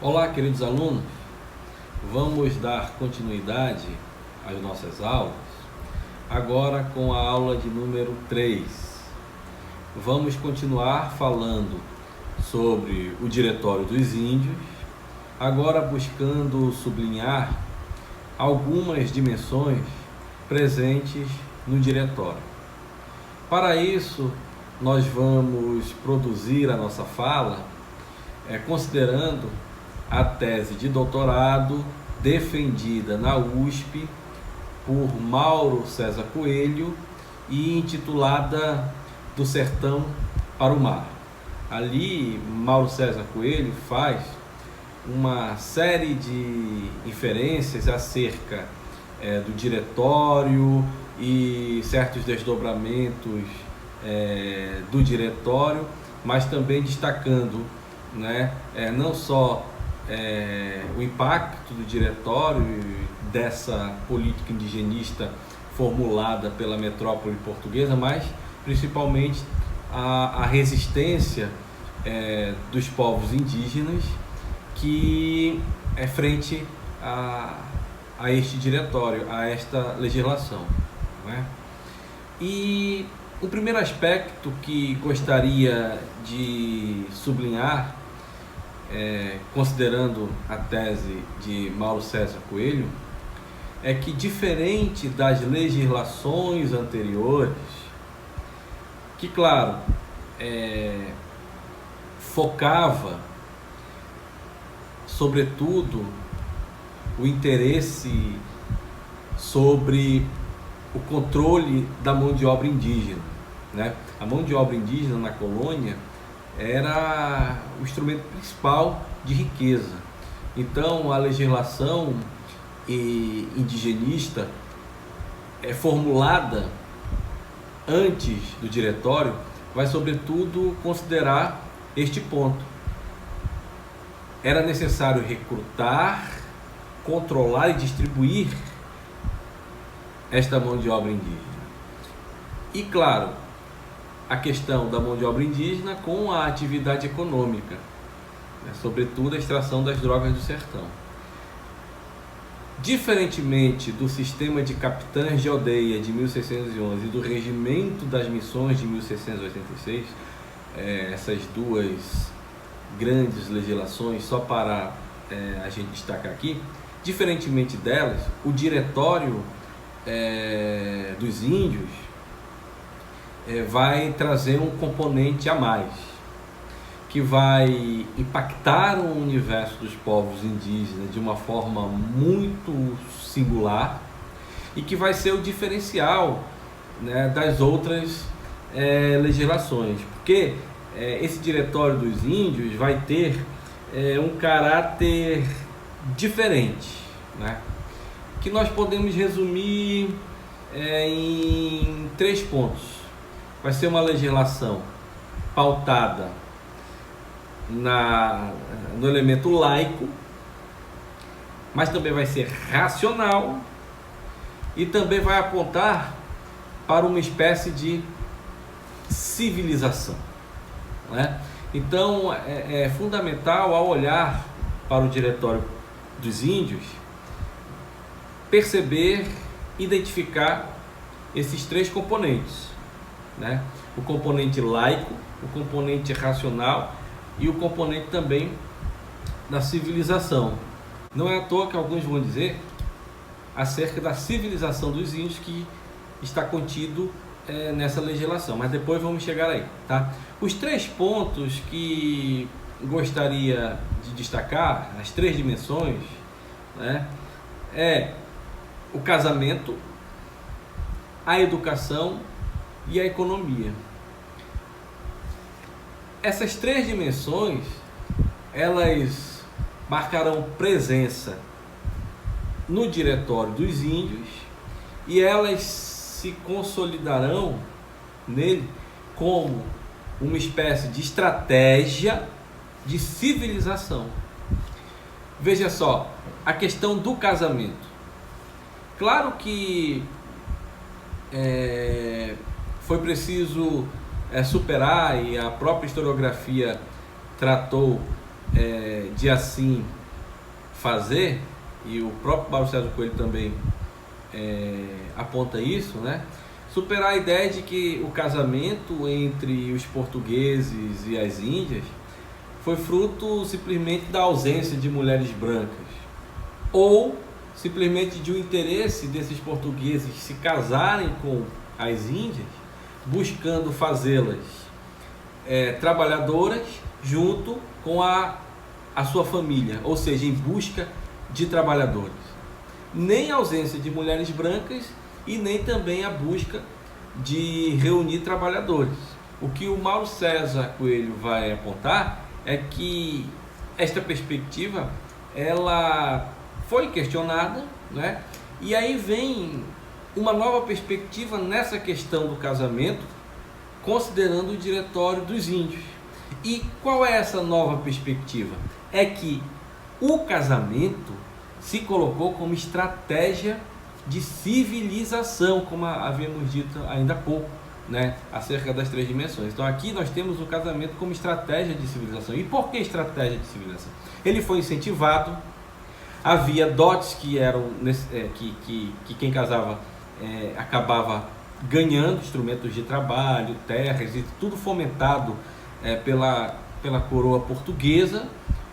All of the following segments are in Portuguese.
Olá, queridos alunos, vamos dar continuidade às nossas aulas, agora com a aula de número 3. Vamos continuar falando sobre o Diretório dos Índios, agora buscando sublinhar algumas dimensões presentes no Diretório. Para isso, nós vamos produzir a nossa fala considerando a tese de doutorado defendida na USP por Mauro César Coelho e intitulada Do Sertão para o Mar. Ali, Mauro César Coelho faz uma série de inferências acerca do diretório e certos desdobramentos do diretório, mas também destacando não só o impacto do diretório dessa política indigenista formulada pela metrópole portuguesa, mas principalmente a resistência dos povos indígenas que é frente a este diretório, a esta legislação, E o primeiro aspecto que gostaria de sublinhar, considerando a tese de Mauro César Coelho, é que, diferente das legislações anteriores, que, claro, focava, sobretudo, o interesse sobre o controle da mão de obra indígena, A mão de obra indígena na colônia era o instrumento principal de riqueza. Então, a legislação indigenista formulada antes do diretório vai, sobretudo, considerar este ponto. Era necessário recrutar, controlar e distribuir esta mão de obra indígena. E, claro, a questão da mão de obra indígena com a atividade econômica, sobretudo a extração das drogas do sertão. Diferentemente do sistema de capitães de aldeia de 1611 e do regimento das missões de 1686, essas duas grandes legislações, só para a gente destacar aqui, diferentemente delas, o diretório dos índios vai trazer um componente a mais, que vai impactar o universo dos povos indígenas de uma forma muito singular e que vai ser o diferencial das outras legislações, porque esse diretório dos índios vai ter um caráter diferente, que nós podemos resumir em 3 pontos. Vai ser uma legislação pautada no elemento laico, mas também vai ser racional e também vai apontar para uma espécie de civilização. Então, é fundamental, ao olhar para o Diretório dos Índios, perceber, identificar esses 3 componentes, o componente laico, o componente racional e o componente também da civilização. Não é à toa que alguns vão dizer acerca da civilização dos índios que está contido nessa legislação, mas depois vamos chegar aí, Os 3 pontos que gostaria de destacar, as 3 dimensões, é o casamento, a educação e a economia. Essas 3 dimensões, elas marcarão presença no Diretório dos Índios e elas se consolidarão nele como uma espécie de estratégia de civilização. Veja só, a questão do casamento. Claro que foi preciso superar, e a própria historiografia tratou de assim fazer, e o próprio Mauro César Coelho também aponta isso, né? Superar a ideia de que o casamento entre os portugueses e as índias foi fruto simplesmente da ausência de mulheres brancas, ou simplesmente de um interesse desses portugueses se casarem com as índias, buscando fazê-las trabalhadoras junto com a sua família, ou seja, em busca de trabalhadores. Nem a ausência de mulheres brancas e nem também a busca de reunir trabalhadores. O que o Mauro César Coelho vai apontar é que esta perspectiva ela foi questionada, né? E aí vem uma nova perspectiva nessa questão do casamento, considerando o Diretório dos Índios. E qual é essa nova perspectiva? É que o casamento se colocou como estratégia de civilização, como havíamos dito ainda há pouco, né, acerca das 3 dimensões. Então aqui nós temos o casamento como estratégia de civilização. E por que estratégia de civilização? Ele foi incentivado, havia dotes que eram que quem casava acabava ganhando instrumentos de trabalho, terras, e tudo fomentado pela coroa portuguesa,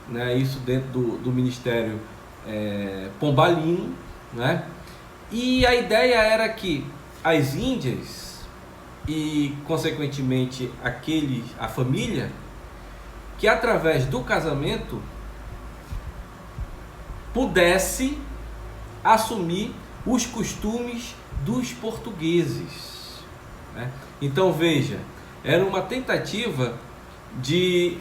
né, isso dentro do Ministério Pombalino, né? E a ideia era que as índias e consequentemente a família, que através do casamento pudesse assumir os costumes dos portugueses, né? Então veja, era uma tentativa de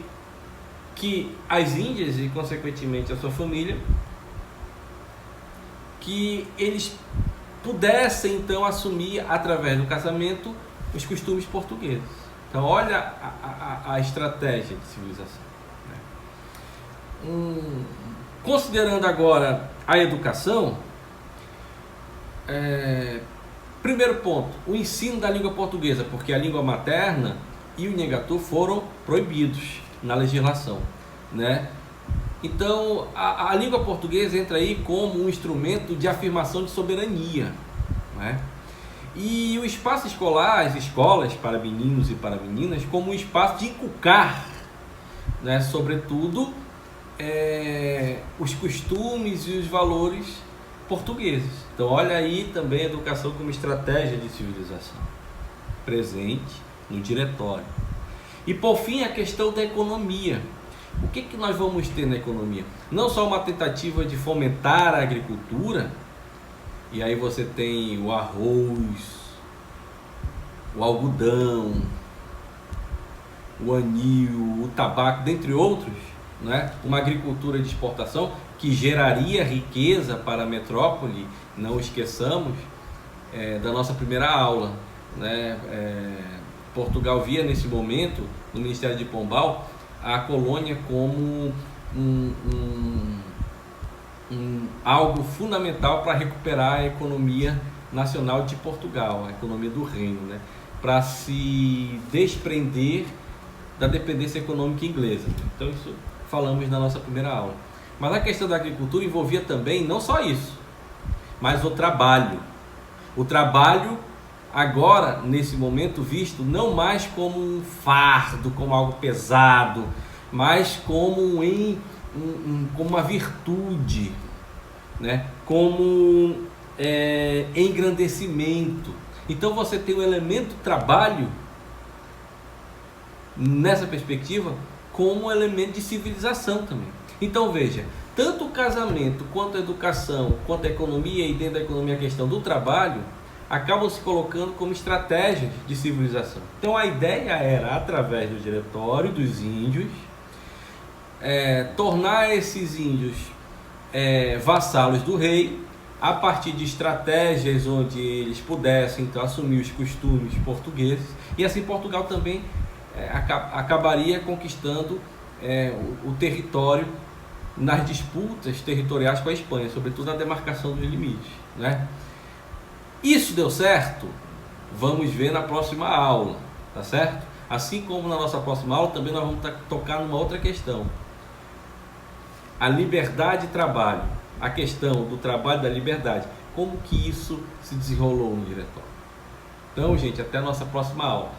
que as índias e consequentemente a sua família, que eles pudessem então assumir através do casamento os costumes portugueses. Então olha a estratégia de civilização, né? Considerando agora a educação, primeiro ponto, o ensino da língua portuguesa, porque a língua materna e o Nhangatu foram proibidos na legislação, né? Então a língua portuguesa entra aí como um instrumento de afirmação de soberania, né? E o espaço escolar, as escolas para meninos e para meninas, como um espaço de inculcar, né, sobretudo os costumes e os valores portugueses. Então olha aí também a educação como estratégia de civilização presente no diretório. E por fim a questão da economia. O que nós vamos ter na economia? Não só uma tentativa de fomentar a agricultura, e aí você tem o arroz, o algodão, o anil, o tabaco, dentre outros, né? Uma agricultura de exportação que geraria riqueza para a metrópole. Não esqueçamos da nossa primeira aula, né? Portugal via nesse momento, no Ministério de Pombal, a colônia como algo fundamental para recuperar a economia nacional de Portugal, a economia do reino, né? Para se desprender da dependência econômica inglesa. Então isso falamos na nossa primeira aula. Mas a questão da agricultura envolvia também não só isso, mas o trabalho. O trabalho agora, nesse momento, visto não mais como um fardo, como algo pesado, mas como como uma virtude, né? Como engrandecimento. Então você tem o elemento trabalho nessa perspectiva como um elemento de civilização também. Então veja, tanto o casamento, quanto a educação, quanto a economia, e dentro da economia a questão do trabalho, acabam se colocando como estratégias de civilização. Então a ideia era, através do Diretório dos Índios, tornar esses índios vassalos do rei, a partir de estratégias onde eles pudessem então assumir os costumes portugueses, e assim Portugal também acabaria conquistando o território nas disputas territoriais com a Espanha, sobretudo na demarcação dos limites, né? Isso deu certo? Vamos ver na próxima aula, tá certo? Assim como na nossa próxima aula, também nós vamos tocar numa outra questão. a liberdade de trabalho, a questão do trabalho da liberdade, como que isso se desenrolou no diretório. Então, gente, até a nossa próxima aula.